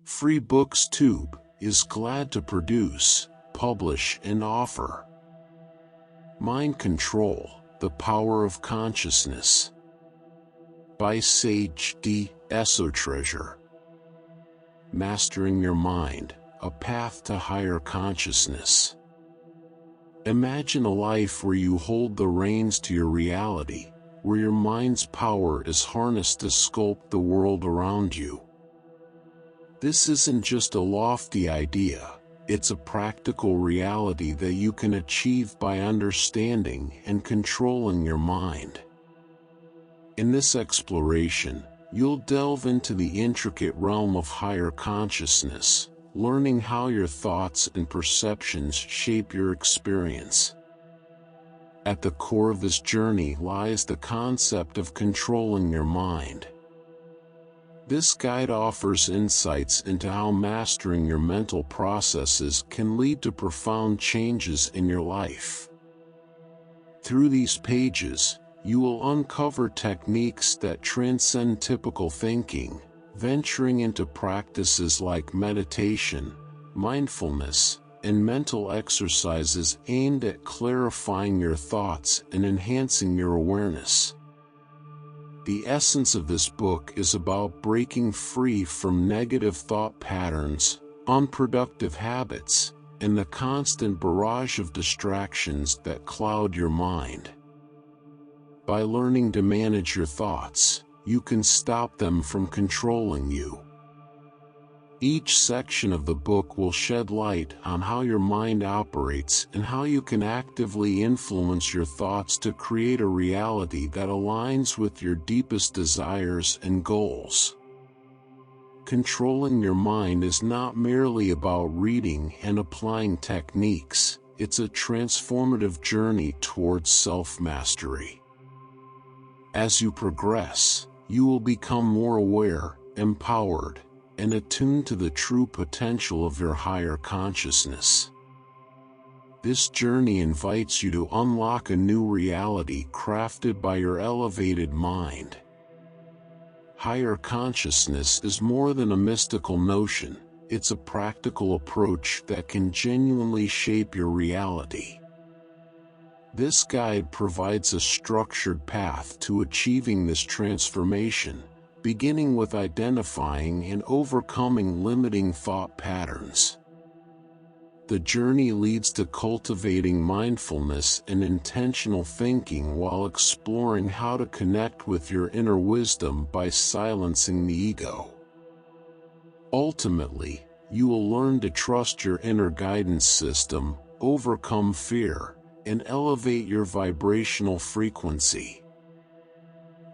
FreeBooksTube is glad to produce, publish, and offer Mind Control, The Power of Consciousness by Sage D. Esotreasure. Mastering Your Mind, A Path to Higher Consciousness. Imagine a life where you hold the reins to your reality, where your mind's power is harnessed to sculpt the world around you. This isn't just a lofty idea, it's a practical reality that you can achieve by understanding and controlling your mind. In this exploration, you'll delve into the intricate realm of higher consciousness, learning how your thoughts and perceptions shape your experience. At the core of this journey lies the concept of controlling your mind. This guide offers insights into how mastering your mental processes can lead to profound changes in your life. Through these pages, you will uncover techniques that transcend typical thinking, venturing into practices like meditation, mindfulness, and mental exercises aimed at clarifying your thoughts and enhancing your awareness. The essence of this book is about breaking free from negative thought patterns, unproductive habits, and the constant barrage of distractions that cloud your mind. By learning to manage your thoughts, you can stop them from controlling you. Each section of the book will shed light on how your mind operates and how you can actively influence your thoughts to create a reality that aligns with your deepest desires and goals. Controlling your mind is not merely about reading and applying techniques, it's a transformative journey towards self-mastery. As you progress, you will become more aware, empowered, and attuned to the true potential of your higher consciousness. This journey invites you to unlock a new reality crafted by your elevated mind. Higher consciousness is more than a mystical notion, it's a practical approach that can genuinely shape your reality. This guide provides a structured path to achieving this transformation, beginning with identifying and overcoming limiting thought patterns. The journey leads to cultivating mindfulness and intentional thinking while exploring how to connect with your inner wisdom by silencing the ego. Ultimately, you will learn to trust your inner guidance system, overcome fear, and elevate your vibrational frequency.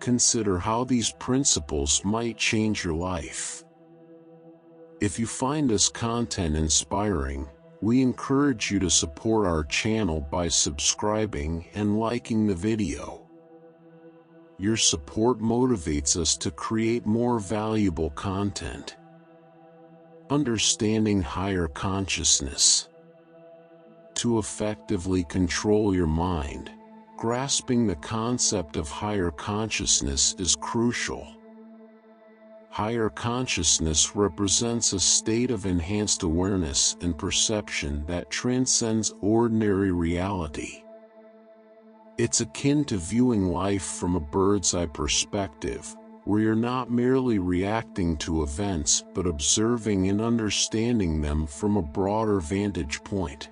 Consider how these principles might change your life. If you find this content inspiring, we encourage you to support our channel by subscribing and liking the video. Your support motivates us to create more valuable content. Understanding higher consciousness. To effectively control your mind, grasping the concept of higher consciousness is crucial. Higher consciousness represents a state of enhanced awareness and perception that transcends ordinary reality. It's akin to viewing life from a bird's-eye perspective, where you're not merely reacting to events but observing and understanding them from a broader vantage point.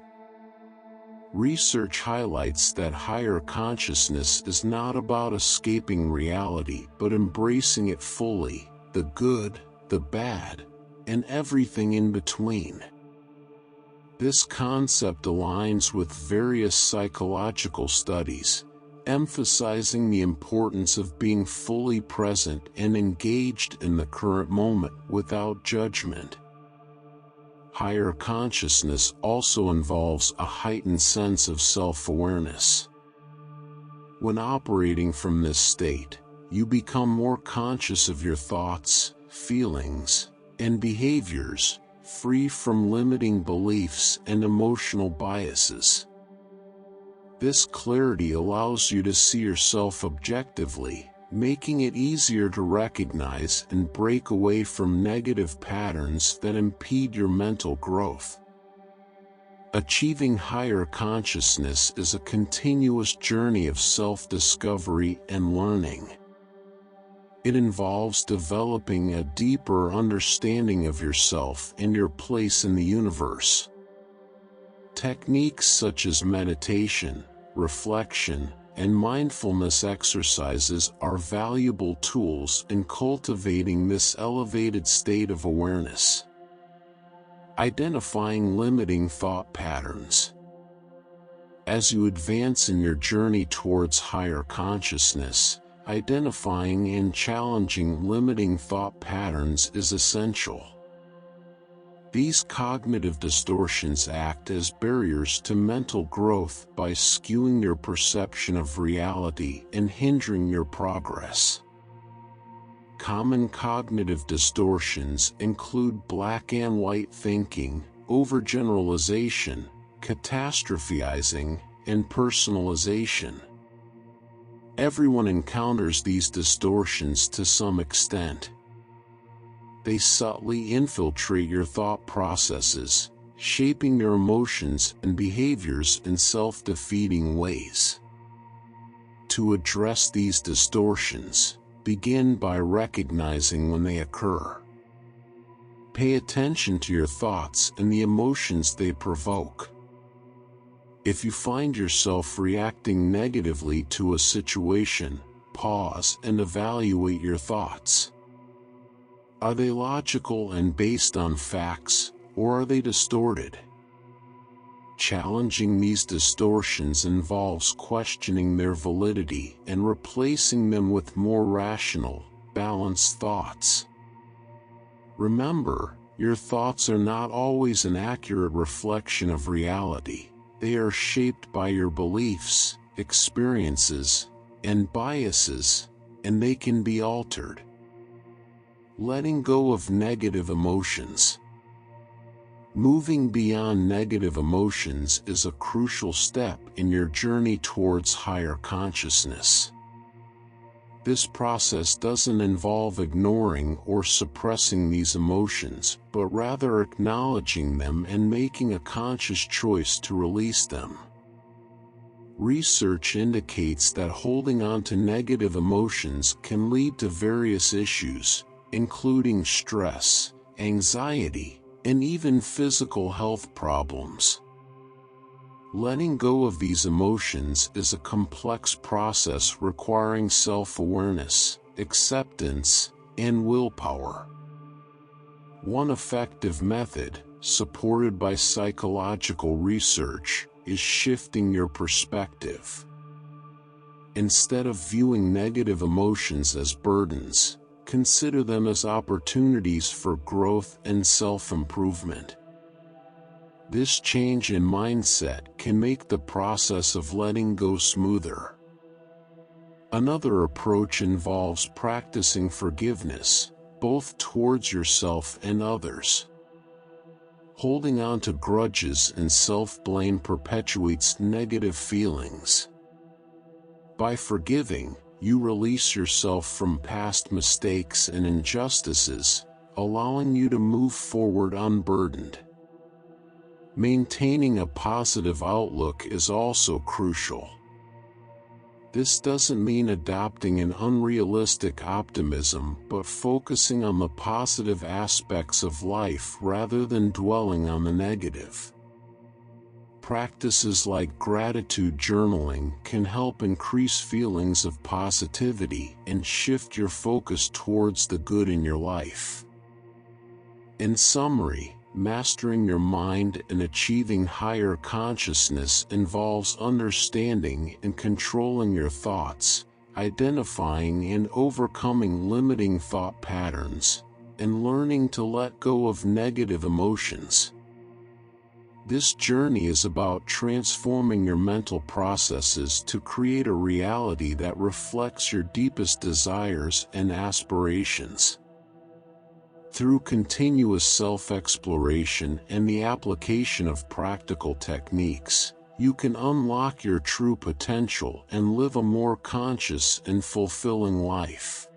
Research highlights that higher consciousness is not about escaping reality but embracing it fully, the good, the bad, and everything in between. This concept aligns with various psychological studies, emphasizing the importance of being fully present and engaged in the current moment without judgment. Higher consciousness also involves a heightened sense of self-awareness. When operating from this state, you become more conscious of your thoughts, feelings, and behaviors, free from limiting beliefs and emotional biases. This clarity allows you to see yourself objectively, making it easier to recognize and break away from negative patterns that impede your mental growth. Achieving higher consciousness is a continuous journey of self-discovery and learning. It involves developing a deeper understanding of yourself and your place in the universe. Techniques such as meditation, reflection, and mindfulness exercises are valuable tools in cultivating this elevated state of awareness. Identifying limiting thought patterns. As you advance in your journey towards higher consciousness, identifying and challenging limiting thought patterns is essential. These cognitive distortions act as barriers to mental growth by skewing your perception of reality and hindering your progress. Common cognitive distortions include black and white thinking, overgeneralization, catastrophizing, and personalization. Everyone encounters these distortions to some extent. They subtly infiltrate your thought processes, shaping your emotions and behaviors in self-defeating ways. To address these distortions, begin by recognizing when they occur. Pay attention to your thoughts and the emotions they provoke. If you find yourself reacting negatively to a situation, pause and evaluate your thoughts. Are they logical and based on facts, or are they distorted? Challenging these distortions involves questioning their validity and replacing them with more rational, balanced thoughts. Remember, your thoughts are not always an accurate reflection of reality. They are shaped by your beliefs, experiences, and biases, and they can be altered. Letting go of negative emotions. Moving beyond negative emotions is a crucial step in your journey towards higher consciousness. This process doesn't involve ignoring or suppressing these emotions, but rather acknowledging them and making a conscious choice to release them. Research indicates that holding on to negative emotions can lead to various issues, including stress, anxiety, and even physical health problems. Letting go of these emotions is a complex process requiring self-awareness, acceptance, and willpower. One effective method, supported by psychological research, is shifting your perspective. Instead of viewing negative emotions as burdens, consider them as opportunities for growth and self-improvement. This change in mindset can make the process of letting go smoother. Another approach involves practicing forgiveness, both towards yourself and others. Holding on to grudges and self-blame perpetuates negative feelings. By forgiving, you release yourself from past mistakes and injustices, allowing you to move forward unburdened. Maintaining a positive outlook is also crucial. This doesn't mean adopting an unrealistic optimism, but focusing on the positive aspects of life rather than dwelling on the negative. Practices like gratitude journaling can help increase feelings of positivity and shift your focus towards the good in your life. In summary, mastering your mind and achieving higher consciousness involves understanding and controlling your thoughts, identifying and overcoming limiting thought patterns, and learning to let go of negative emotions. This journey is about transforming your mental processes to create a reality that reflects your deepest desires and aspirations. Through continuous self-exploration and the application of practical techniques, you can unlock your true potential and live a more conscious and fulfilling life.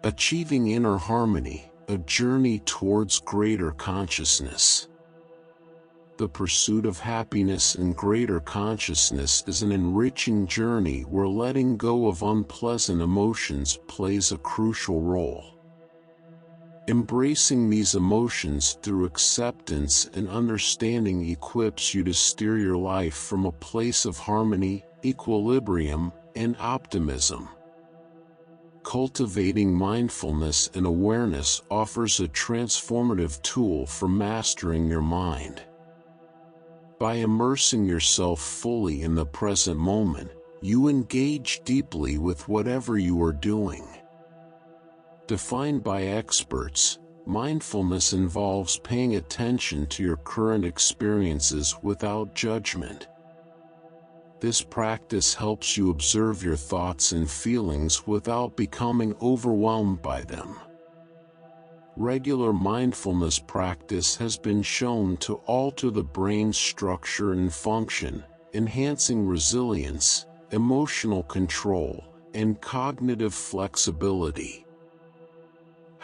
Achieving inner harmony, a journey towards greater consciousness. The pursuit of happiness and greater consciousness is an enriching journey where letting go of unpleasant emotions plays a crucial role. Embracing these emotions through acceptance and understanding equips you to steer your life from a place of harmony, equilibrium, and optimism. Cultivating mindfulness and awareness offers a transformative tool for mastering your mind. By immersing yourself fully in the present moment, you engage deeply with whatever you are doing. Defined by experts, mindfulness involves paying attention to your current experiences without judgment. This practice helps you observe your thoughts and feelings without becoming overwhelmed by them. Regular mindfulness practice has been shown to alter the brain's structure and function, enhancing resilience, emotional control, and cognitive flexibility.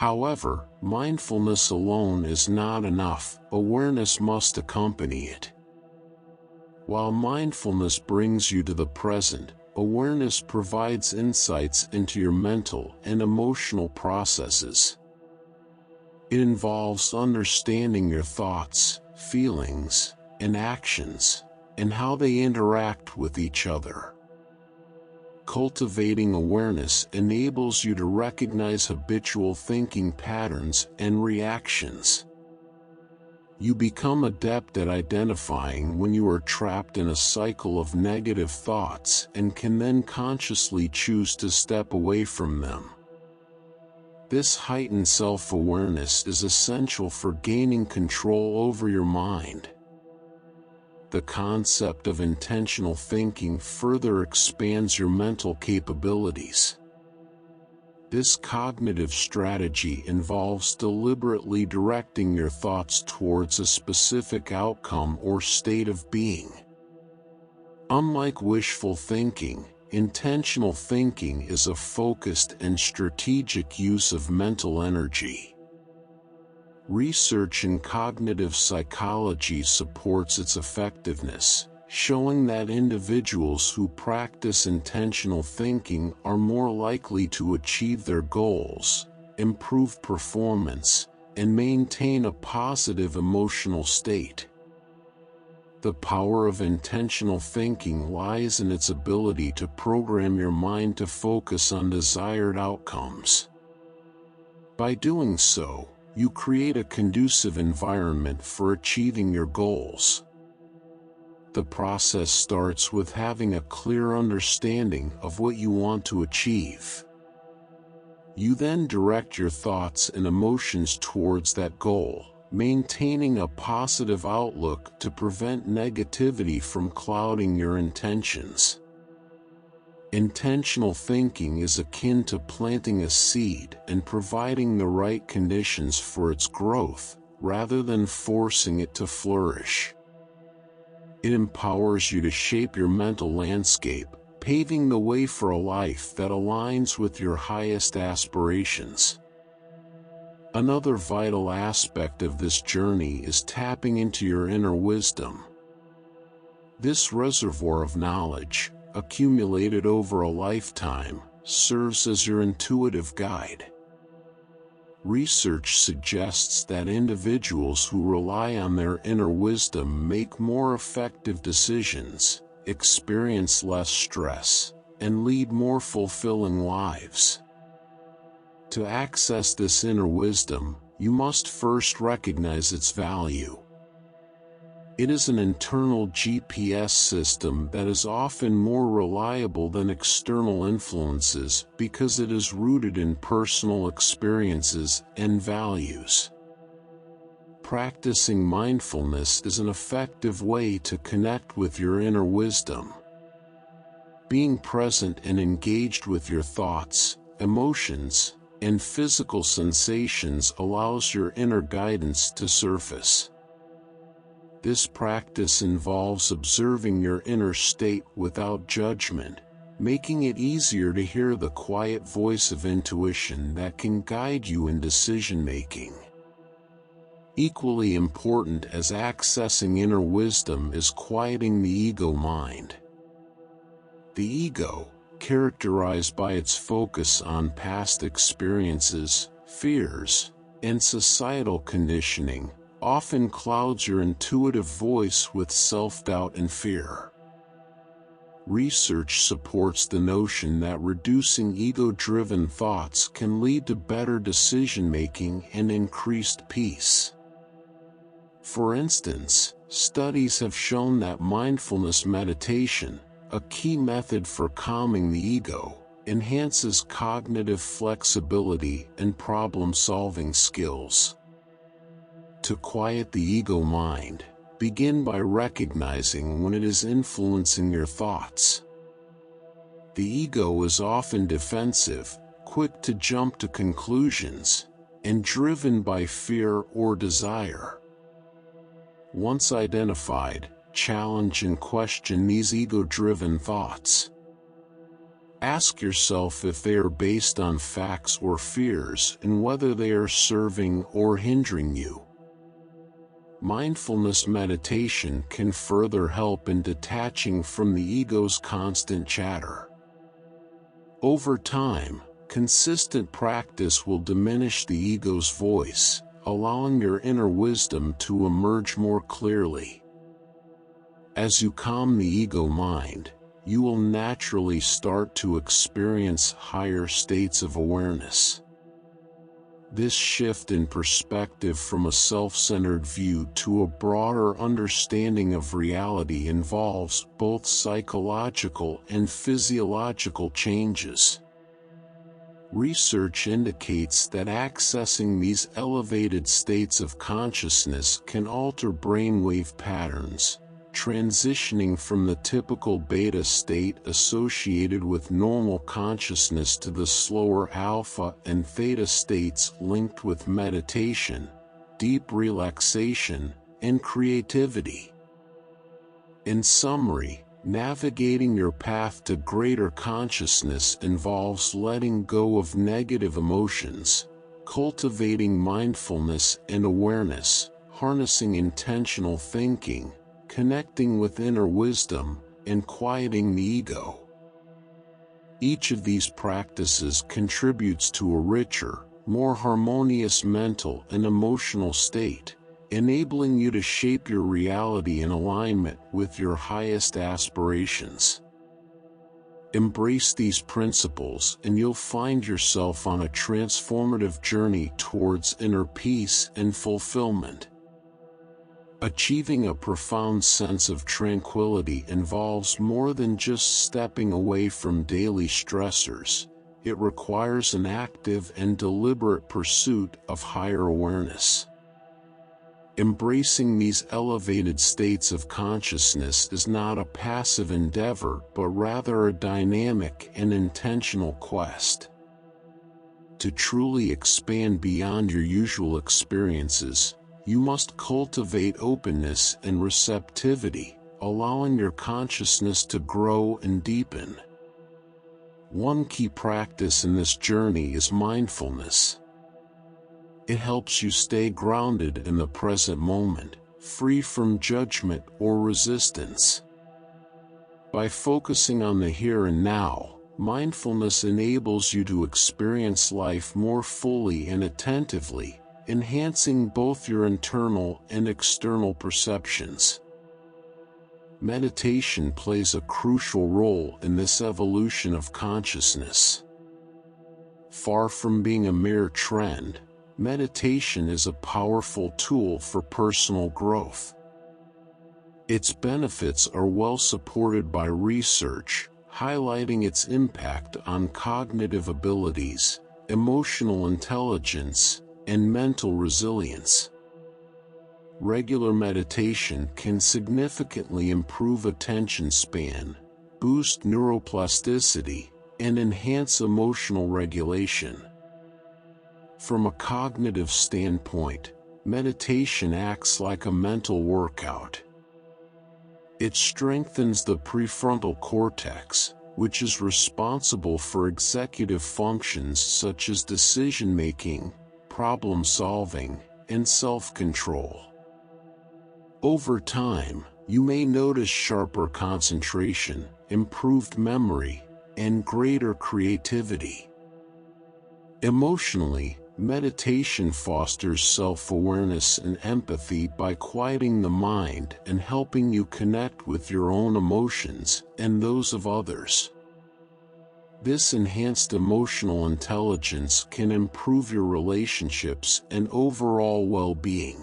However, mindfulness alone is not enough, awareness must accompany it. While mindfulness brings you to the present, awareness provides insights into your mental and emotional processes. It involves understanding your thoughts, feelings, and actions, and how they interact with each other. Cultivating awareness enables you to recognize habitual thinking patterns and reactions. You become adept at identifying when you are trapped in a cycle of negative thoughts and can then consciously choose to step away from them. This heightened self-awareness is essential for gaining control over your mind. The concept of intentional thinking further expands your mental capabilities. This cognitive strategy involves deliberately directing your thoughts towards a specific outcome or state of being. Unlike wishful thinking, intentional thinking is a focused and strategic use of mental energy. Research in cognitive psychology supports its effectiveness, showing that individuals who practice intentional thinking are more likely to achieve their goals, improve performance, and maintain a positive emotional state. The power of intentional thinking lies in its ability to program your mind to focus on desired outcomes. By doing so, you create a conducive environment for achieving your goals. The process starts with having a clear understanding of what you want to achieve. You then direct your thoughts and emotions towards that goal, maintaining a positive outlook to prevent negativity from clouding your intentions. Intentional thinking is akin to planting a seed and providing the right conditions for its growth, rather than forcing it to flourish. It empowers you to shape your mental landscape, paving the way for a life that aligns with your highest aspirations. Another vital aspect of this journey is tapping into your inner wisdom. This reservoir of knowledge, accumulated over a lifetime, serves as your intuitive guide. Research suggests that individuals who rely on their inner wisdom make more effective decisions, experience less stress, and lead more fulfilling lives. To access this inner wisdom, you must first recognize its value. It is an internal GPS system that is often more reliable than external influences because it is rooted in personal experiences and values. Practicing mindfulness is an effective way to connect with your inner wisdom. Being present and engaged with your thoughts, emotions, and physical sensations allows your inner guidance to surface. This practice involves observing your inner state without judgment, making it easier to hear the quiet voice of intuition that can guide you in decision-making. Equally important as accessing inner wisdom is quieting the ego mind. The ego, characterized by its focus on past experiences, fears, and societal conditioning, often clouds your intuitive voice with self-doubt and fear. Research supports the notion that reducing ego-driven thoughts can lead to better decision-making and increased peace. For instance, studies have shown that mindfulness meditation, a key method for calming the ego, enhances cognitive flexibility and problem-solving skills. To quiet the ego mind, begin by recognizing when it is influencing your thoughts. The ego is often defensive, quick to jump to conclusions, and driven by fear or desire. Once identified, challenge and question these ego-driven thoughts. Ask yourself if they are based on facts or fears and whether they are serving or hindering you. Mindfulness meditation can further help in detaching from the ego's constant chatter. Over time, consistent practice will diminish the ego's voice, allowing your inner wisdom to emerge more clearly. As you calm the ego mind, you will naturally start to experience higher states of awareness. This shift in perspective from a self-centered view to a broader understanding of reality involves both psychological and physiological changes. Research indicates that accessing these elevated states of consciousness can alter brainwave patterns, transitioning from the typical beta state associated with normal consciousness to the slower alpha and theta states linked with meditation, deep relaxation, and creativity. In summary, navigating your path to greater consciousness involves letting go of negative emotions, cultivating mindfulness and awareness, harnessing intentional thinking, connecting with inner wisdom, and quieting the ego. Each of these practices contributes to a richer, more harmonious mental and emotional state, enabling you to shape your reality in alignment with your highest aspirations. Embrace these principles and you'll find yourself on a transformative journey towards inner peace and fulfillment. Achieving a profound sense of tranquility involves more than just stepping away from daily stressors. It requires an active and deliberate pursuit of higher awareness. Embracing these elevated states of consciousness is not a passive endeavor but rather a dynamic and intentional quest. To truly expand beyond your usual experiences, you must cultivate openness and receptivity, allowing your consciousness to grow and deepen. One key practice in this journey is mindfulness. It helps you stay grounded in the present moment, free from judgment or resistance. By focusing on the here and now, mindfulness enables you to experience life more fully and attentively, enhancing both your internal and external perceptions. Meditation plays a crucial role in this evolution of consciousness. Far from being a mere trend, meditation is a powerful tool for personal growth. Its benefits are well supported by research, highlighting its impact on cognitive abilities, emotional intelligence, and mental resilience. Regular meditation can significantly improve attention span, boost neuroplasticity, and enhance emotional regulation. From a cognitive standpoint, meditation acts like a mental workout. It strengthens the prefrontal cortex, which is responsible for executive functions such as decision-making, problem-solving, and self-control. Over time, you may notice sharper concentration, improved memory, and greater creativity. Emotionally, meditation fosters self-awareness and empathy by quieting the mind and helping you connect with your own emotions and those of others. This enhanced emotional intelligence can improve your relationships and overall well-being.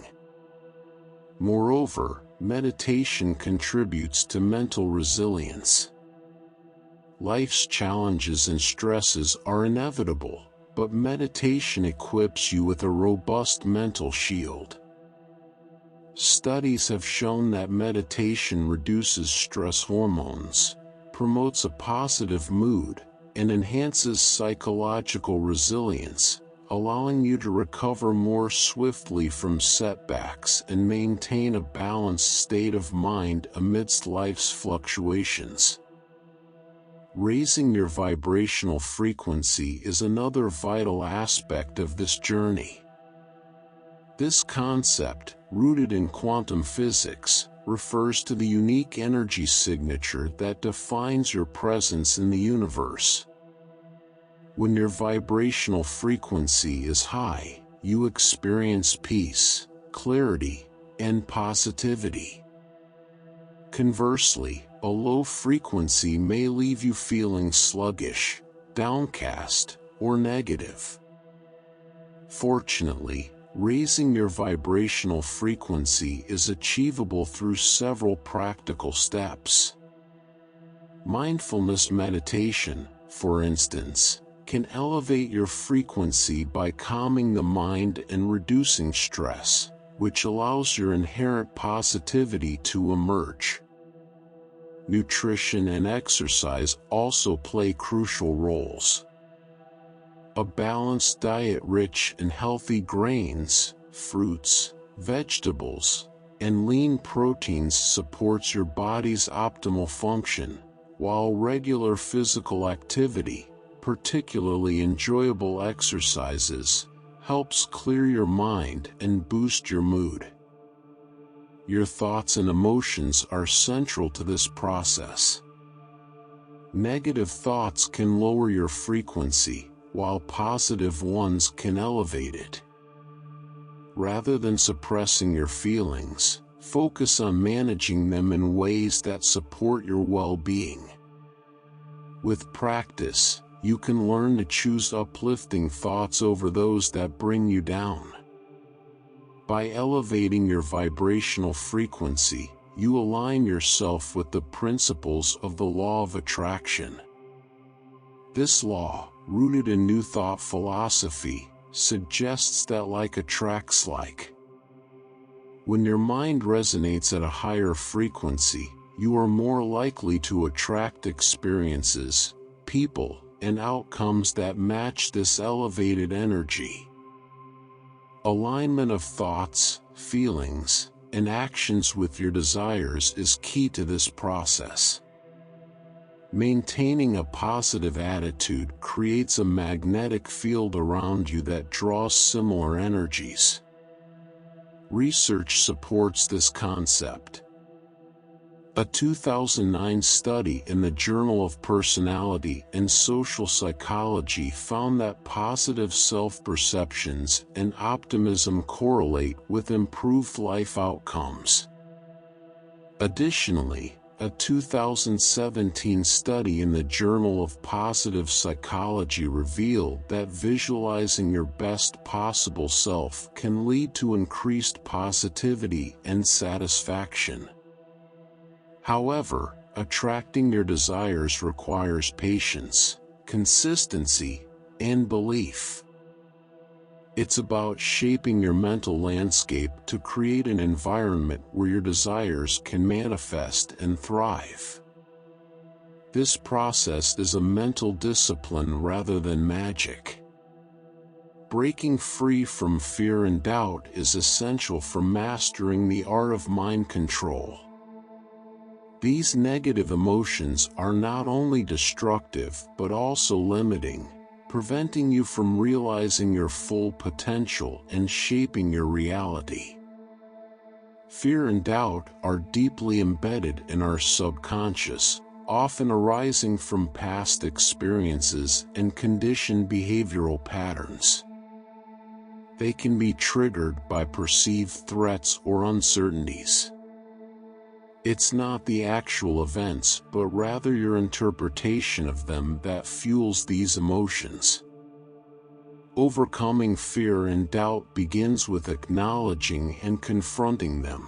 Moreover, meditation contributes to mental resilience. Life's challenges and stresses are inevitable, but meditation equips you with a robust mental shield. Studies have shown that meditation reduces stress hormones, promotes a positive mood, and enhances psychological resilience, allowing you to recover more swiftly from setbacks and maintain a balanced state of mind amidst life's fluctuations. Raising your vibrational frequency is another vital aspect of this journey. This concept, rooted in quantum physics, refers to the unique energy signature that defines your presence in the universe. When your vibrational frequency is high, you experience peace, clarity, and positivity. Conversely, a low frequency may leave you feeling sluggish, downcast, or negative. Fortunately, raising your vibrational frequency is achievable through several practical steps. Mindfulness meditation, for instance, can elevate your frequency by calming the mind and reducing stress, which allows your inherent positivity to emerge. Nutrition and exercise also play crucial roles. A balanced diet rich in healthy grains, fruits, vegetables, and lean proteins supports your body's optimal function, while regular physical activity, particularly enjoyable exercises, helps clear your mind and boost your mood. Your thoughts and emotions are central to this process. Negative thoughts can lower your frequency, while positive ones can elevate it. Rather than suppressing your feelings, focus on managing them in ways that support your well-being. With practice, you can learn to choose uplifting thoughts over those that bring you down. By elevating your vibrational frequency, you align yourself with the principles of the law of attraction. This law, rooted in New Thought philosophy, suggests that like attracts like. When your mind resonates at a higher frequency, you are more likely to attract experiences, people, and outcomes that match this elevated energy. Alignment of thoughts, feelings, and actions with your desires is key to this process. Maintaining a positive attitude creates a magnetic field around you that draws similar energies. Research supports this concept. A 2009 study in the Journal of Personality and Social Psychology found that positive self-perceptions and optimism correlate with improved life outcomes. Additionally, a 2017 study in the Journal of Positive Psychology revealed that visualizing your best possible self can lead to increased positivity and satisfaction. However, attracting your desires requires patience, consistency, and belief. It's about shaping your mental landscape to create an environment where your desires can manifest and thrive. This process is a mental discipline rather than magic. Breaking free from fear and doubt is essential for mastering the art of mind control. These negative emotions are not only destructive but also limiting, preventing you from realizing your full potential and shaping your reality. Fear and doubt are deeply embedded in our subconscious, often arising from past experiences and conditioned behavioral patterns. They can be triggered by perceived threats or uncertainties. It's not the actual events, but rather your interpretation of them that fuels these emotions. Overcoming fear and doubt begins with acknowledging and confronting them.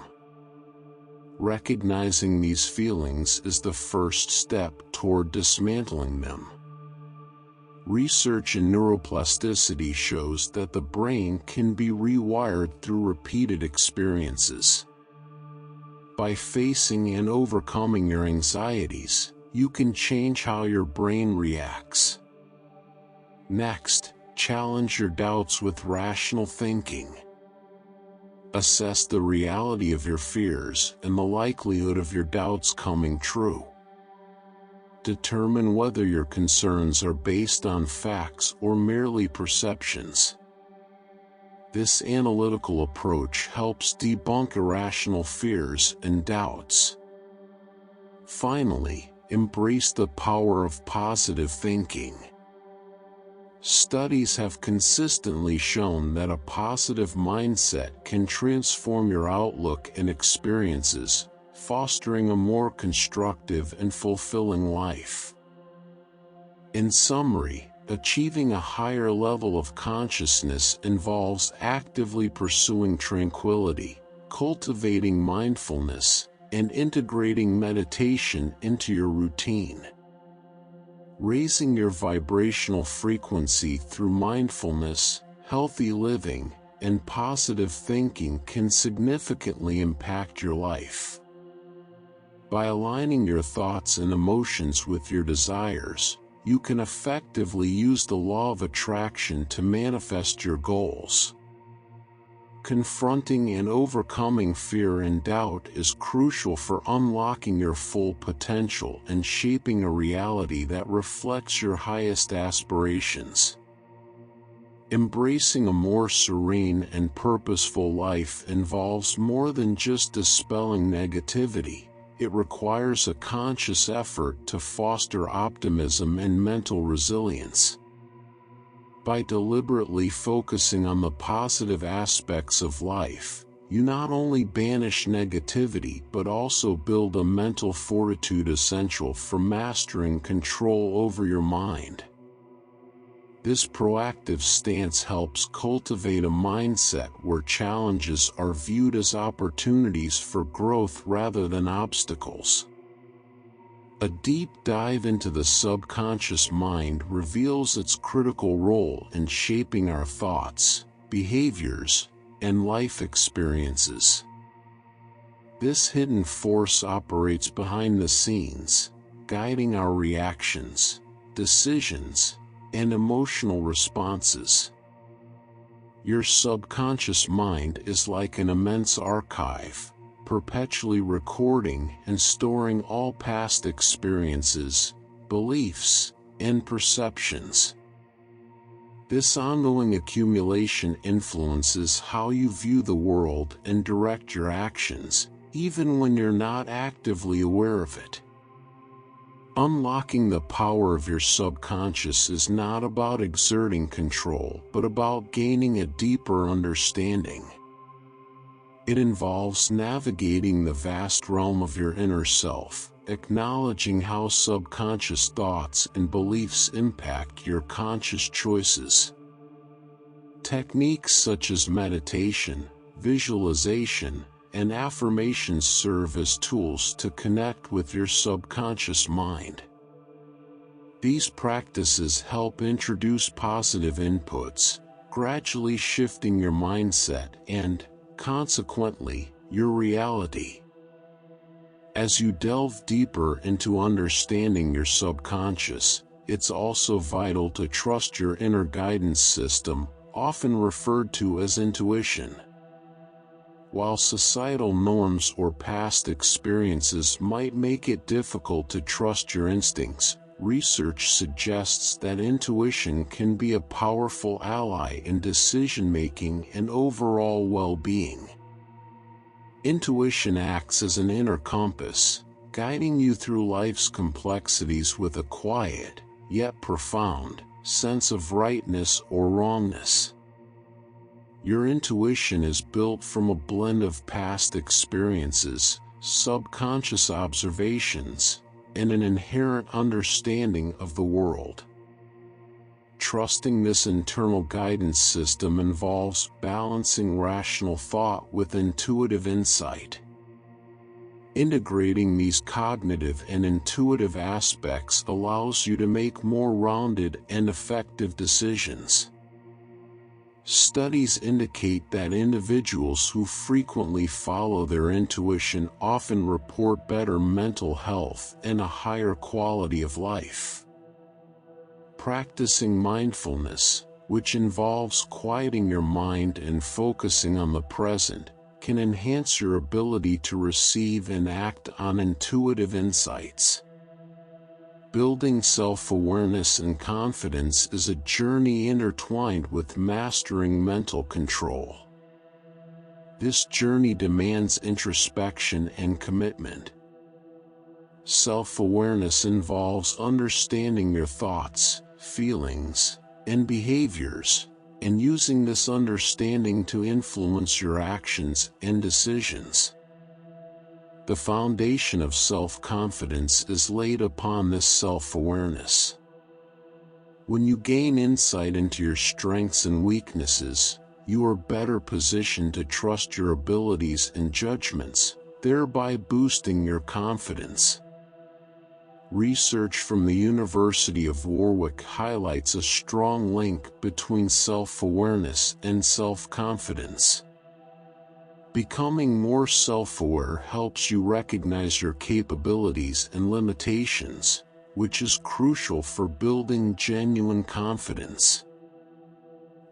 Recognizing these feelings is the first step toward dismantling them. Research in neuroplasticity shows that the brain can be rewired through repeated experiences. By facing and overcoming your anxieties, you can change how your brain reacts. Next, challenge your doubts with rational thinking. Assess the reality of your fears and the likelihood of your doubts coming true. Determine whether your concerns are based on facts or merely perceptions. This analytical approach helps debunk irrational fears and doubts. Finally, embrace the power of positive thinking. Studies have consistently shown that a positive mindset can transform your outlook and experiences, fostering a more constructive and fulfilling life. In summary, achieving a higher level of consciousness involves actively pursuing tranquility, cultivating mindfulness, and integrating meditation into your routine. Raising your vibrational frequency through mindfulness, healthy living, and positive thinking can significantly impact your life. By aligning your thoughts and emotions with your desires, you can effectively use the law of attraction to manifest your goals. Confronting and overcoming fear and doubt is crucial for unlocking your full potential and shaping a reality that reflects your highest aspirations. Embracing a more serene and purposeful life involves more than just dispelling negativity. It requires a conscious effort to foster optimism and mental resilience. By deliberately focusing on the positive aspects of life, you not only banish negativity but also build a mental fortitude essential for mastering control over your mind. This proactive stance helps cultivate a mindset where challenges are viewed as opportunities for growth rather than obstacles. A deep dive into the subconscious mind reveals its critical role in shaping our thoughts, behaviors, and life experiences. This hidden force operates behind the scenes, guiding our reactions, decisions, and emotional responses. Your subconscious mind is like an immense archive, perpetually recording and storing all past experiences, beliefs, and perceptions. This ongoing accumulation influences how you view the world and direct your actions, even when you're not actively aware of it. Unlocking the power of your subconscious is not about exerting control, but about gaining a deeper understanding. It involves navigating the vast realm of your inner self, acknowledging how subconscious thoughts and beliefs impact your conscious choices. Techniques such as meditation, visualization, and affirmations serve as tools to connect with your subconscious mind. These practices help introduce positive inputs, gradually shifting your mindset and, consequently, your reality. As you delve deeper into understanding your subconscious, it's also vital to trust your inner guidance system, often referred to as intuition. While societal norms or past experiences might make it difficult to trust your instincts, research suggests that intuition can be a powerful ally in decision-making and overall well-being. Intuition acts as an inner compass, guiding you through life's complexities with a quiet, yet profound, sense of rightness or wrongness. Your intuition is built from a blend of past experiences, subconscious observations, and an inherent understanding of the world. Trusting this internal guidance system involves balancing rational thought with intuitive insight. Integrating these cognitive and intuitive aspects allows you to make more rounded and effective decisions. Studies indicate that individuals who frequently follow their intuition often report better mental health and a higher quality of life. Practicing mindfulness, which involves quieting your mind and focusing on the present, can enhance your ability to receive and act on intuitive insights. Building self-awareness and confidence is a journey intertwined with mastering mental control. This journey demands introspection and commitment. Self-awareness involves understanding your thoughts, feelings, and behaviors, and using this understanding to influence your actions and decisions. The foundation of self-confidence is laid upon this self-awareness. When you gain insight into your strengths and weaknesses, you are better positioned to trust your abilities and judgments, thereby boosting your confidence. Research from the University of Warwick highlights a strong link between self-awareness and self-confidence. Becoming more self-aware helps you recognize your capabilities and limitations, which is crucial for building genuine confidence.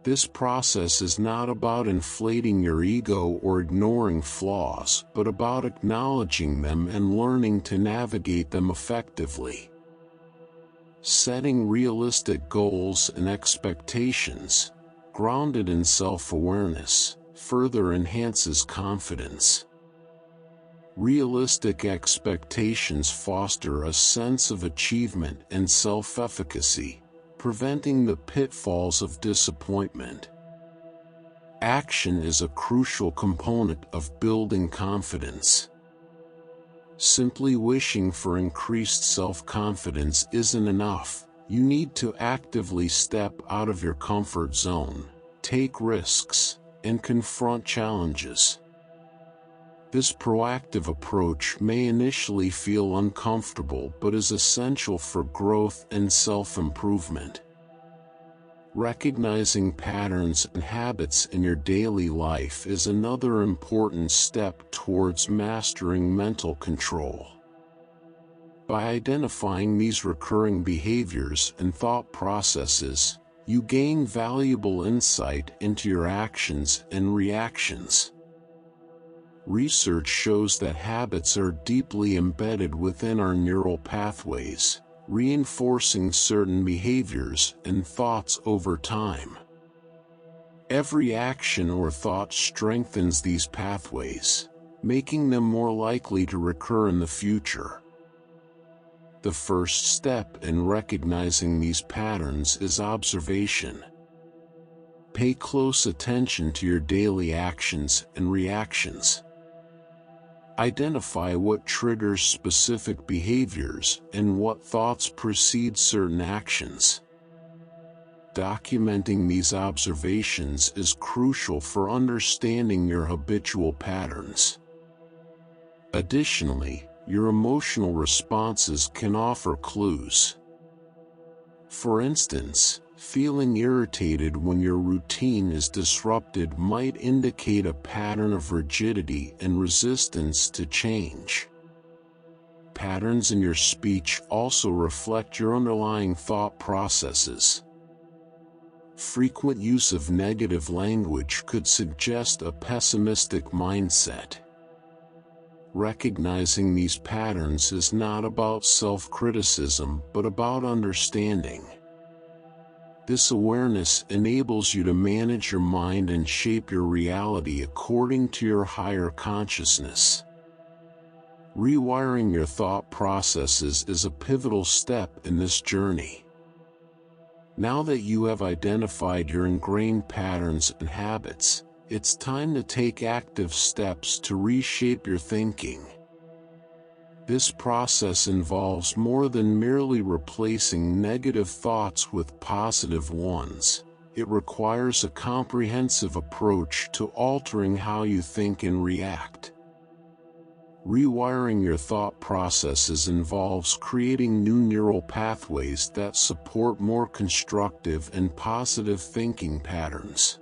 This process is not about inflating your ego or ignoring flaws, but about acknowledging them and learning to navigate them effectively. Setting realistic goals and expectations, grounded in self-awareness, further enhances confidence. Realistic expectations foster a sense of achievement and self-efficacy, preventing the pitfalls of disappointment. Action is a crucial component of building confidence. Simply wishing for increased self-confidence isn't enough. You need to actively step out of your comfort zone, take risks, and confront challenges. This proactive approach may initially feel uncomfortable but is essential for growth and self-improvement. Recognizing patterns and habits in your daily life is another important step towards mastering mental control. By identifying these recurring behaviors and thought processes, you gain valuable insight into your actions and reactions. Research shows that habits are deeply embedded within our neural pathways, reinforcing certain behaviors and thoughts over time. Every action or thought strengthens these pathways, making them more likely to recur in the future. The first step in recognizing these patterns is observation. Pay close attention to your daily actions and reactions. Identify what triggers specific behaviors and what thoughts precede certain actions. Documenting these observations is crucial for understanding your habitual patterns. Additionally, your emotional responses can offer clues. For instance, feeling irritated when your routine is disrupted might indicate a pattern of rigidity and resistance to change. Patterns in your speech also reflect your underlying thought processes. Frequent use of negative language could suggest a pessimistic mindset. Recognizing these patterns is not about self-criticism but about understanding. This awareness enables you to manage your mind and shape your reality according to your higher consciousness. Rewiring your thought processes is a pivotal step in this journey. Now that you have identified your ingrained patterns and habits, it's time to take active steps to reshape your thinking. This process involves more than merely replacing negative thoughts with positive ones. It requires a comprehensive approach to altering how you think and react. Rewiring your thought processes involves creating new neural pathways that support more constructive and positive thinking patterns.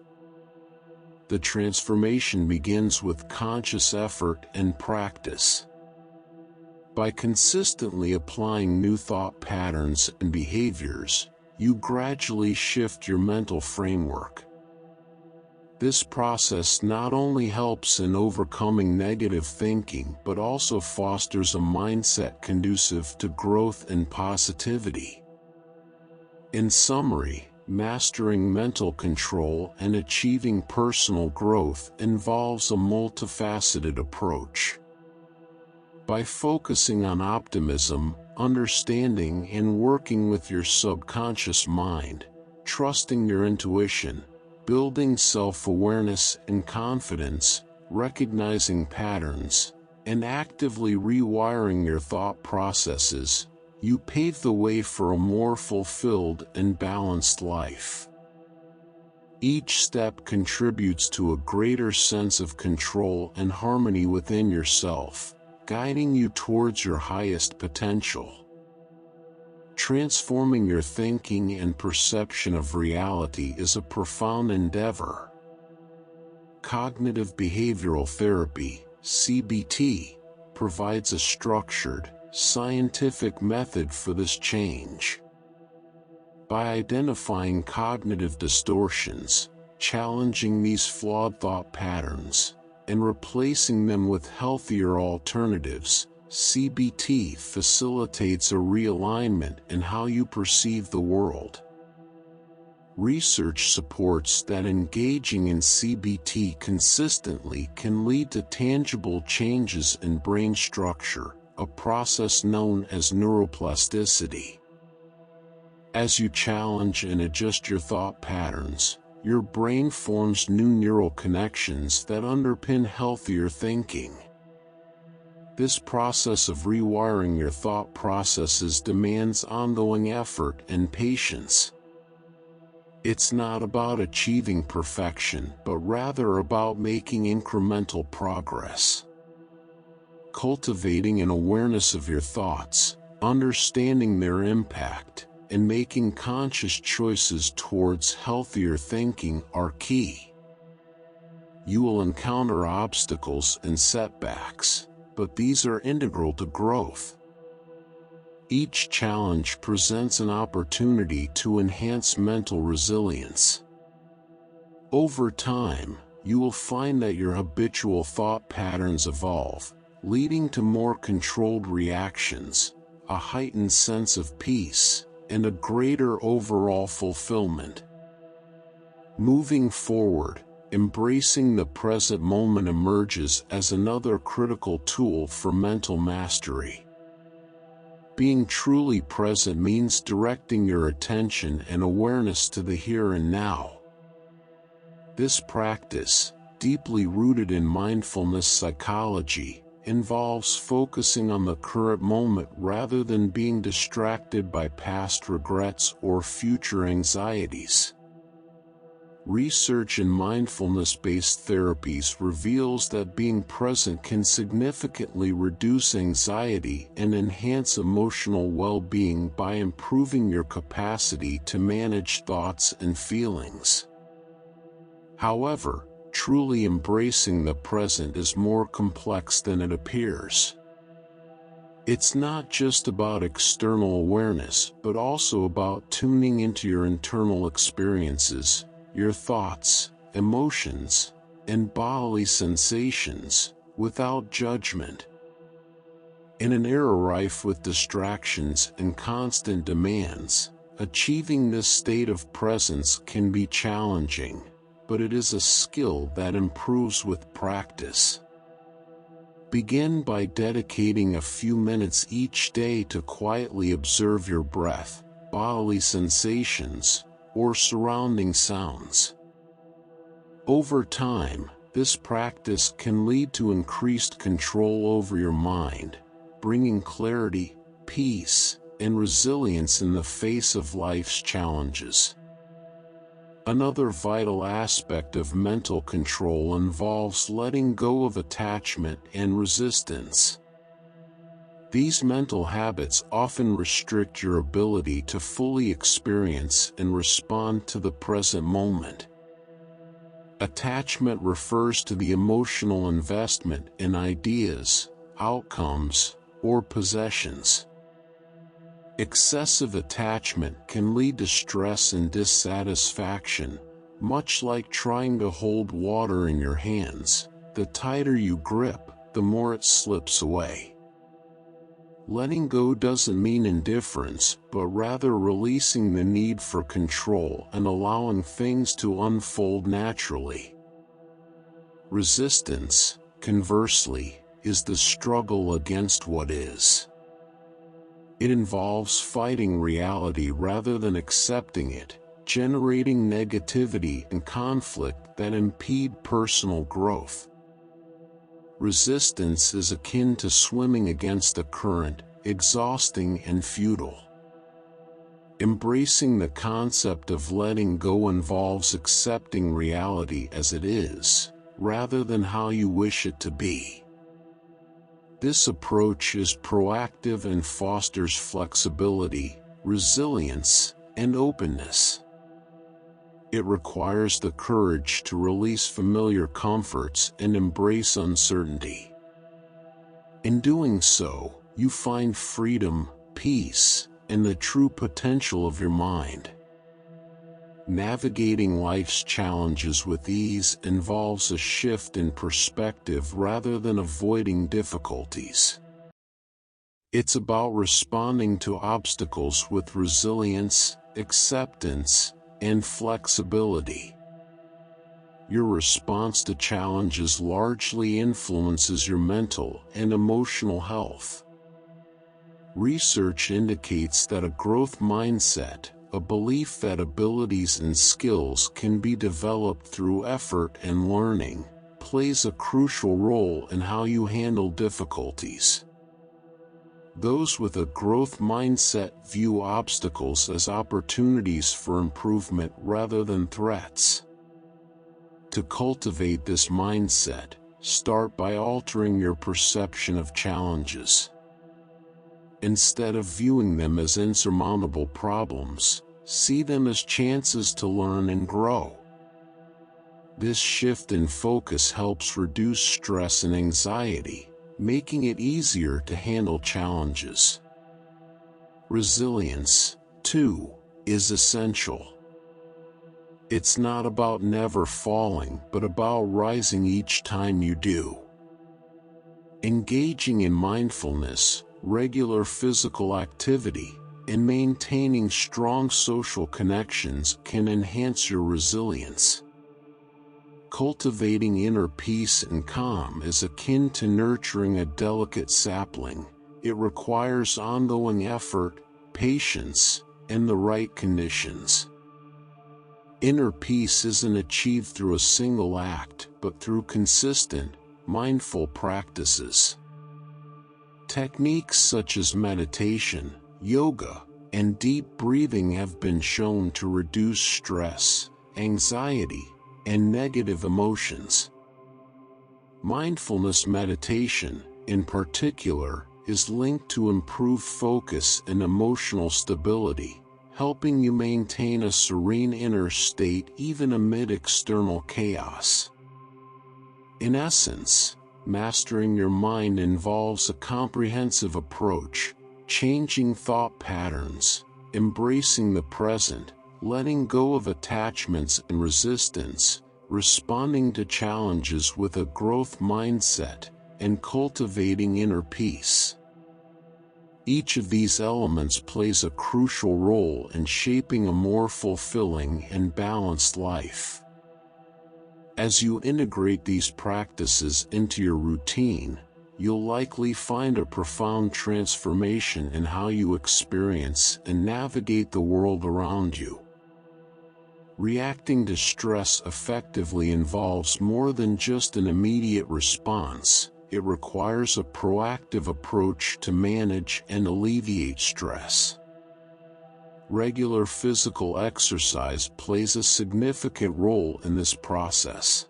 The transformation begins with conscious effort and practice. By consistently applying new thought patterns and behaviors, you gradually shift your mental framework. This process not only helps in overcoming negative thinking but also fosters a mindset conducive to growth and positivity. In summary, mastering mental control and achieving personal growth involves a multifaceted approach. By focusing on optimism, understanding, and working with your subconscious mind, trusting your intuition, building self-awareness and confidence, recognizing patterns, and actively rewiring your thought processes, you pave the way for a more fulfilled and balanced life. Each step contributes to a greater sense of control and harmony within yourself, guiding you towards your highest potential. Transforming your thinking and perception of reality is a profound endeavor. Cognitive behavioral therapy, CBT, provides a structured, scientific method for this change. By identifying cognitive distortions, challenging these flawed thought patterns, and replacing them with healthier alternatives, CBT facilitates a realignment in how you perceive the world. Research supports that engaging in CBT consistently can lead to tangible changes in brain structure, a process known as neuroplasticity. As you challenge and adjust your thought patterns, your brain forms new neural connections that underpin healthier thinking. This process of rewiring your thought processes demands ongoing effort and patience. It's not about achieving perfection, but rather about making incremental progress. Cultivating an awareness of your thoughts, understanding their impact, and making conscious choices towards healthier thinking are key. You will encounter obstacles and setbacks, but these are integral to growth. Each challenge presents an opportunity to enhance mental resilience. Over time, you will find that your habitual thought patterns evolve, leading to more controlled reactions, a heightened sense of peace, and a greater overall fulfillment. Moving forward, embracing the present moment emerges as another critical tool for mental mastery. Being truly present means directing your attention and awareness to the here and now. This practice, deeply rooted in mindfulness psychology, involves focusing on the current moment rather than being distracted by past regrets or future anxieties. Research in mindfulness-based therapies reveals that being present can significantly reduce anxiety and enhance emotional well-being by improving your capacity to manage thoughts and feelings. However, truly embracing the present is more complex than it appears. It's not just about external awareness, but also about tuning into your internal experiences, your thoughts, emotions, and bodily sensations, without judgment. In an era rife with distractions and constant demands, achieving this state of presence can be challenging, but it is a skill that improves with practice. Begin by dedicating a few minutes each day to quietly observe your breath, bodily sensations, or surrounding sounds. Over time, this practice can lead to increased control over your mind, bringing clarity, peace, and resilience in the face of life's challenges. Another vital aspect of mental control involves letting go of attachment and resistance. These mental habits often restrict your ability to fully experience and respond to the present moment. Attachment refers to the emotional investment in ideas, outcomes, or possessions. Excessive attachment can lead to stress and dissatisfaction, much like trying to hold water in your hands. The tighter you grip, the more it slips away. Letting go doesn't mean indifference, but rather releasing the need for control and allowing things to unfold naturally. Resistance, conversely, is the struggle against what is. It involves fighting reality rather than accepting it, generating negativity and conflict that impede personal growth. Resistance is akin to swimming against the current, exhausting and futile. Embracing the concept of letting go involves accepting reality as it is, rather than how you wish it to be. This approach is proactive and fosters flexibility, resilience, and openness. It requires the courage to release familiar comforts and embrace uncertainty. In doing so, you find freedom, peace, and the true potential of your mind. Navigating life's challenges with ease involves a shift in perspective rather than avoiding difficulties. It's about responding to obstacles with resilience, acceptance, and flexibility. Your response to challenges largely influences your mental and emotional health. Research indicates that a growth mindset, a belief that abilities and skills can be developed through effort and learning, plays a crucial role in how you handle difficulties. Those with a growth mindset view obstacles as opportunities for improvement rather than threats. To cultivate this mindset, start by altering your perception of challenges. Instead of viewing them as insurmountable problems, see them as chances to learn and grow. This shift in focus helps reduce stress and anxiety, making it easier to handle challenges. Resilience, too, is essential. It's not about never falling, but about rising each time you do. Engaging in mindfulness, regular physical activity, and maintaining strong social connections can enhance your resilience. Cultivating inner peace and calm is akin to nurturing a delicate sapling. It requires ongoing effort, patience, and the right conditions. Inner peace isn't achieved through a single act, but through consistent, mindful practices. Techniques such as meditation, yoga, and deep breathing have been shown to reduce stress, anxiety, and negative emotions. Mindfulness meditation, in particular, is linked to improved focus and emotional stability, helping you maintain a serene inner state even amid external chaos. In essence, mastering your mind involves a comprehensive approach, changing thought patterns, embracing the present, letting go of attachments and resistance, responding to challenges with a growth mindset, and cultivating inner peace. Each of these elements plays a crucial role in shaping a more fulfilling and balanced life. As you integrate these practices into your routine, you'll likely find a profound transformation in how you experience and navigate the world around you. Reacting to stress effectively involves more than just an immediate response. It requires a proactive approach to manage and alleviate stress. Regular physical exercise plays a significant role in this process.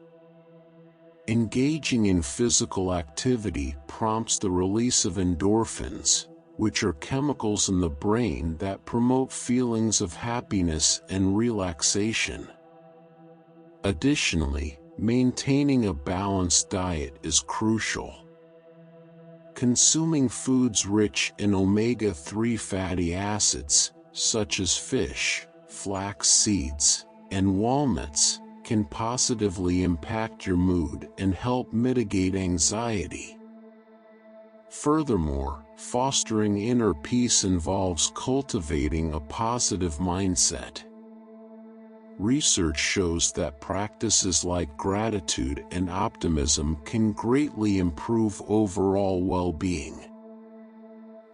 Engaging in physical activity prompts the release of endorphins, which are chemicals in the brain that promote feelings of happiness and relaxation. Additionally, maintaining a balanced diet is crucial. Consuming foods rich in omega-3 fatty acids, such as fish, flax seeds, and walnuts, can positively impact your mood and help mitigate anxiety. Furthermore, fostering inner peace involves cultivating a positive mindset. Research shows that practices like gratitude and optimism can greatly improve overall well-being.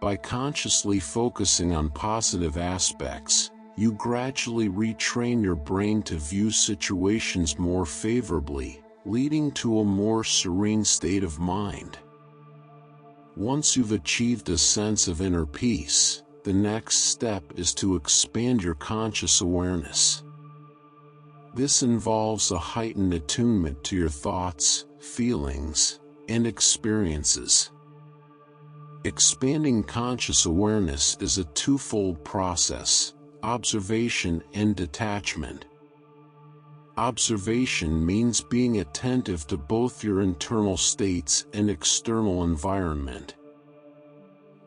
By consciously focusing on positive aspects, you gradually retrain your brain to view situations more favorably, leading to a more serene state of mind. Once you've achieved a sense of inner peace, the next step is to expand your conscious awareness. This involves a heightened attunement to your thoughts, feelings, and experiences. Expanding conscious awareness is a twofold process: observation and detachment. Observation means being attentive to both your internal states and external environment.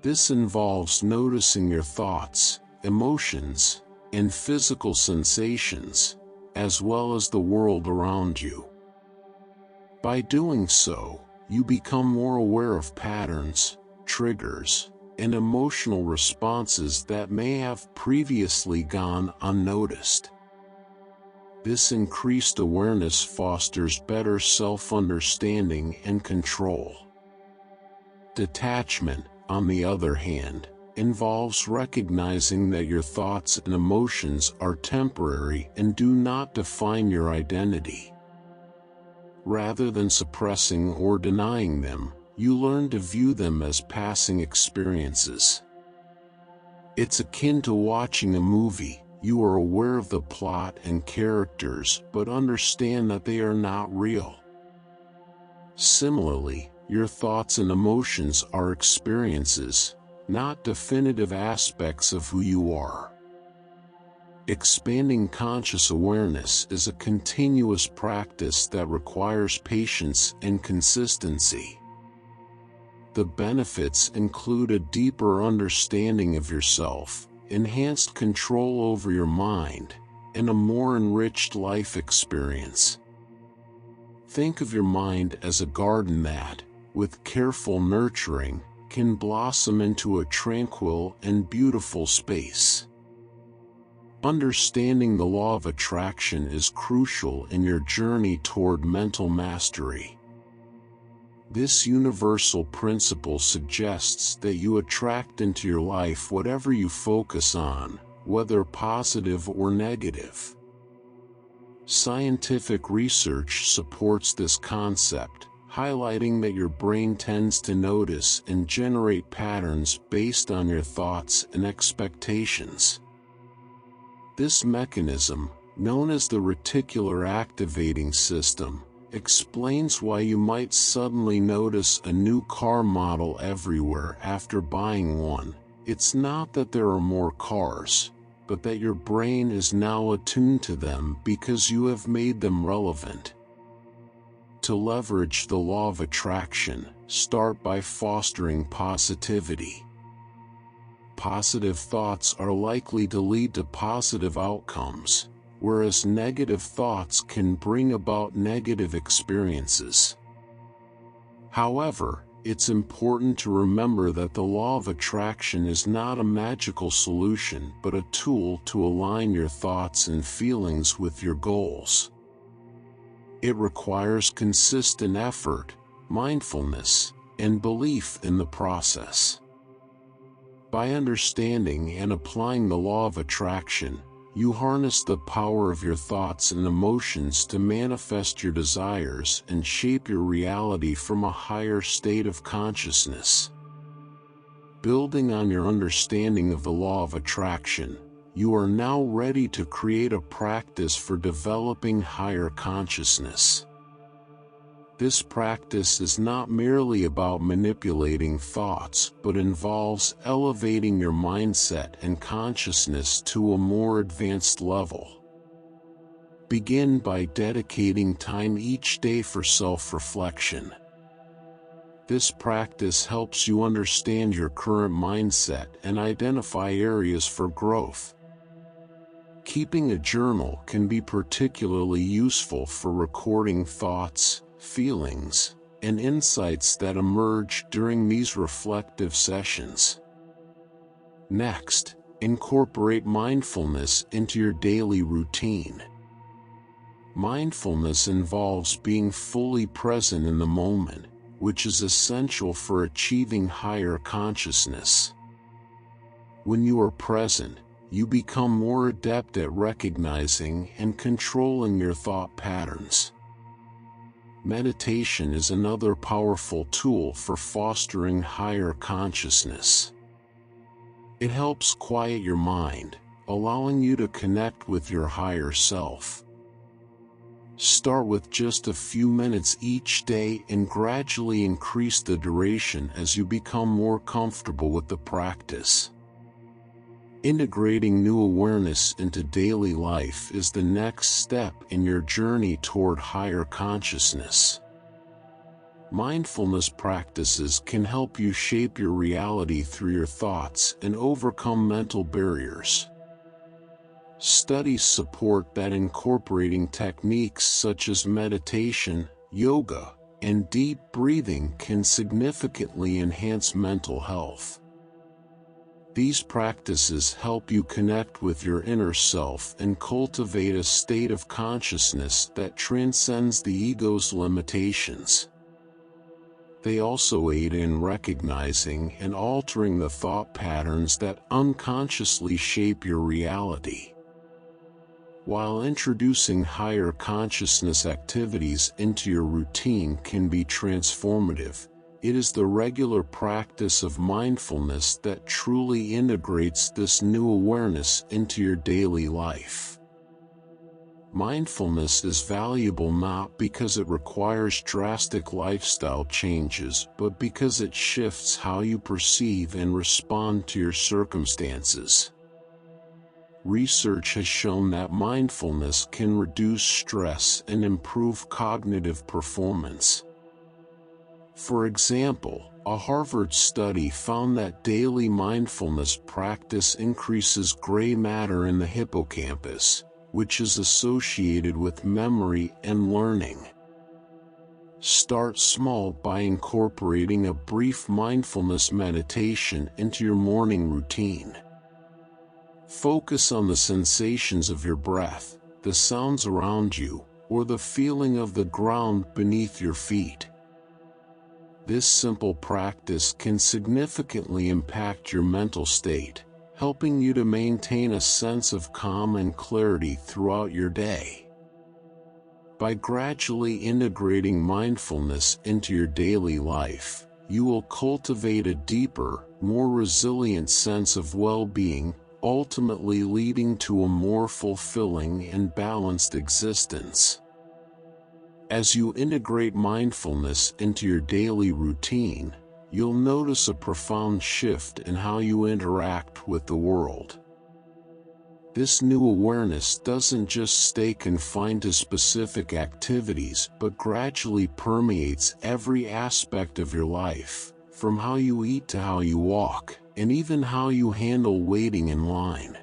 This involves noticing your thoughts, emotions, and physical sensations, as well as the world around you. By doing so, you become more aware of patterns, triggers, and emotional responses that may have previously gone unnoticed. This increased awareness fosters better self-understanding and control. Detachment, on the other hand, involves recognizing that your thoughts and emotions are temporary and do not define your identity. Rather than suppressing or denying them, you learn to view them as passing experiences. It's akin to watching a movie. You are aware of the plot and characters, but understand that they are not real. Similarly, your thoughts and emotions are experiences, not definitive aspects of who you are. Expanding conscious awareness is a continuous practice that requires patience and consistency. The benefits include a deeper understanding of yourself, enhanced control over your mind, and a more enriched life experience. Think of your mind as a garden that, with careful nurturing, can blossom into a tranquil and beautiful space. Understanding the law of attraction is crucial in your journey toward mental mastery. This universal principle suggests that you attract into your life whatever you focus on, whether positive or negative. Scientific research supports this concept, highlighting that your brain tends to notice and generate patterns based on your thoughts and expectations. This mechanism, known as the reticular activating system, explains why you might suddenly notice a new car model everywhere after buying one. It's not that there are more cars, but that your brain is now attuned to them because you have made them relevant. to leverage the law of attraction, start by fostering positivity. Positive thoughts are likely to lead to positive outcomes, whereas negative thoughts can bring about negative experiences. However, it's important to remember that the law of attraction is not a magical solution but a tool to align your thoughts and feelings with your goals. It requires consistent effort, mindfulness, and belief in the process. By understanding and applying the law of attraction, you harness the power of your thoughts and emotions to manifest your desires and shape your reality from a higher state of consciousness. Building on your understanding of the law of attraction, you are now ready to create a practice for developing higher consciousness. This practice is not merely about manipulating thoughts, but involves elevating your mindset and consciousness to a more advanced level. Begin by dedicating time each day for self-reflection. This practice helps you understand your current mindset and identify areas for growth. Keeping a journal can be particularly useful for recording thoughts, feelings, and insights that emerge during these reflective sessions. Next, incorporate mindfulness into your daily routine. Mindfulness involves being fully present in the moment, which is essential for achieving higher consciousness. When you are present, you become more adept at recognizing and controlling your thought patterns. Meditation is another powerful tool for fostering higher consciousness. It helps quiet your mind, allowing you to connect with your higher self. Start with just a few minutes each day and gradually increase the duration as you become more comfortable with the practice. Integrating new awareness into daily life is the next step in your journey toward higher consciousness. Mindfulness practices can help you shape your reality through your thoughts and overcome mental barriers. Studies support that incorporating techniques such as meditation, yoga, and deep breathing can significantly enhance mental health. These practices help you connect with your inner self and cultivate a state of consciousness that transcends the ego's limitations. They also aid in recognizing and altering the thought patterns that unconsciously shape your reality. While introducing higher consciousness activities into your routine can be transformative, it is the regular practice of mindfulness that truly integrates this new awareness into your daily life. Mindfulness is valuable not because it requires drastic lifestyle changes, but because it shifts how you perceive and respond to your circumstances. Research has shown that mindfulness can reduce stress and improve cognitive performance. For example, a Harvard study found that daily mindfulness practice increases gray matter in the hippocampus, which is associated with memory and learning. Start small by incorporating a brief mindfulness meditation into your morning routine. Focus on the sensations of your breath, the sounds around you, or the feeling of the ground beneath your feet. This simple practice can significantly impact your mental state, helping you to maintain a sense of calm and clarity throughout your day. By gradually integrating mindfulness into your daily life, you will cultivate a deeper, more resilient sense of well-being, ultimately leading to a more fulfilling and balanced existence. As you integrate mindfulness into your daily routine, you'll notice a profound shift in how you interact with the world. This new awareness doesn't just stay confined to specific activities, but gradually permeates every aspect of your life, from how you eat to how you walk, and even how you handle waiting in line.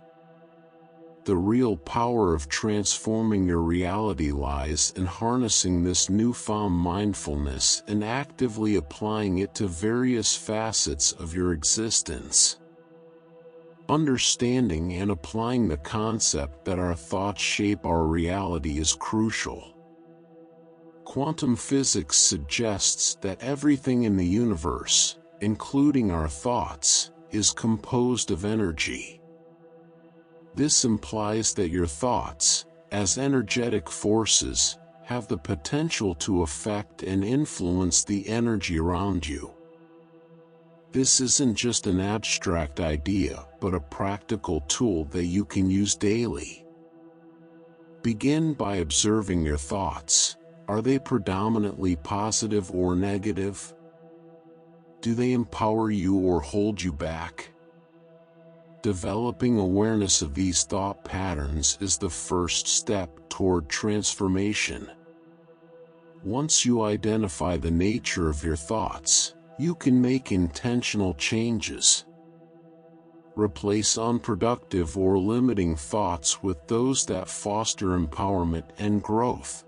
The real power of transforming your reality lies in harnessing this newfound mindfulness and actively applying it to various facets of your existence. Understanding and applying the concept that our thoughts shape our reality is crucial. Quantum physics suggests that everything in the universe, including our thoughts, is composed of energy. This implies that your thoughts, as energetic forces, have the potential to affect and influence the energy around you. This isn't just an abstract idea, but a practical tool that you can use daily. Begin by observing your thoughts. Are they predominantly positive or negative? Do they empower you or hold you back? Developing awareness of these thought patterns is the first step toward transformation. Once you identify the nature of your thoughts, you can make intentional changes. Replace unproductive or limiting thoughts with those that foster empowerment and growth.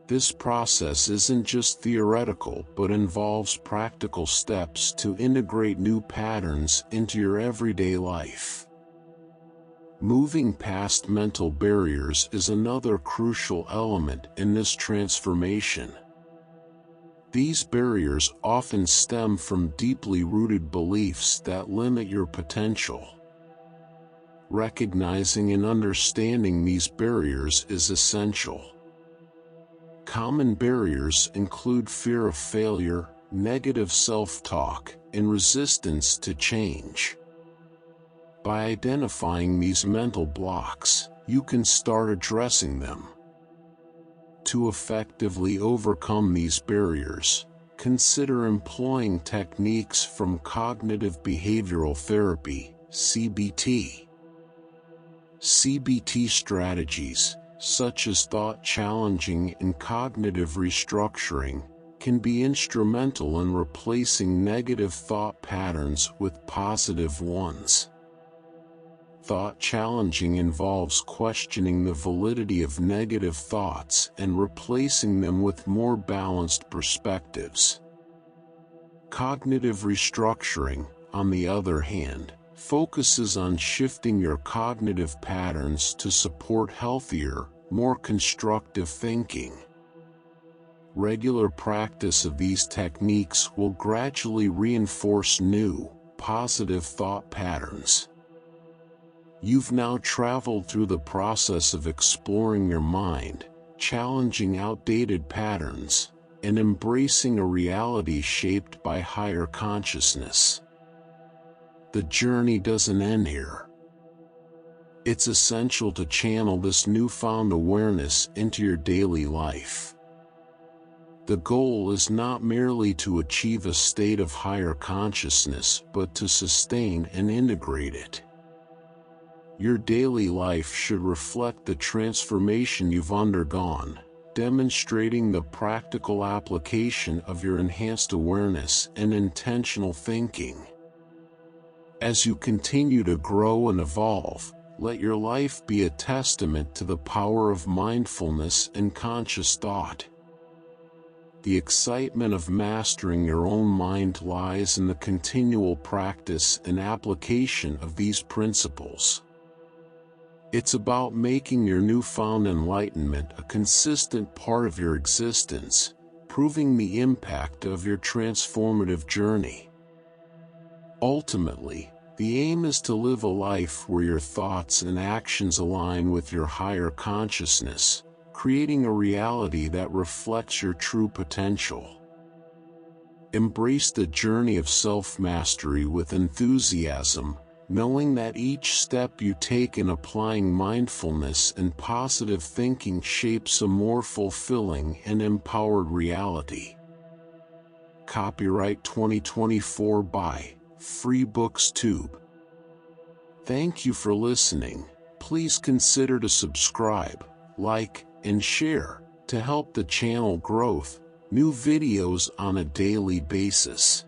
This process isn't just theoretical but involves practical steps to integrate new patterns into your everyday life. Moving past mental barriers is another crucial element in this transformation. These barriers often stem from deeply rooted beliefs that limit your potential. Recognizing and understanding these barriers is essential. Common barriers include fear of failure, negative self-talk, and resistance to change. By identifying these mental blocks, you can start addressing them. To effectively overcome these barriers, consider employing techniques from cognitive behavioral therapy, CBT. CBT strategies, such as thought challenging and cognitive restructuring, can be instrumental in replacing negative thought patterns with positive ones. Thought challenging involves questioning the validity of negative thoughts and replacing them with more balanced perspectives. Cognitive restructuring, on the other hand, focuses on shifting your cognitive patterns to support healthier, more constructive thinking. Regular practice of these techniques will gradually reinforce new, positive thought patterns. You've now traveled through the process of exploring your mind, challenging outdated patterns, and embracing a reality shaped by higher consciousness. The journey doesn't end here. It's essential to channel this newfound awareness into your daily life. The goal is not merely to achieve a state of higher consciousness, but to sustain and integrate it. Your daily life should reflect the transformation you've undergone, demonstrating the practical application of your enhanced awareness and intentional thinking. As you continue to grow and evolve, let your life be a testament to the power of mindfulness and conscious thought. The excitement of mastering your own mind lies in the continual practice and application of these principles. It's about making your newfound enlightenment a consistent part of your existence, proving the impact of your transformative journey. Ultimately, the aim is to live a life where your thoughts and actions align with your higher consciousness, creating a reality that reflects your true potential. Embrace the journey of self-mastery with enthusiasm, knowing that each step you take in applying mindfulness and positive thinking shapes a more fulfilling and empowered reality. Copyright 2024 by FreeBooksTube. Thank you for listening. Please consider to subscribe, like, and share to help the channel growth. New videos on a daily basis.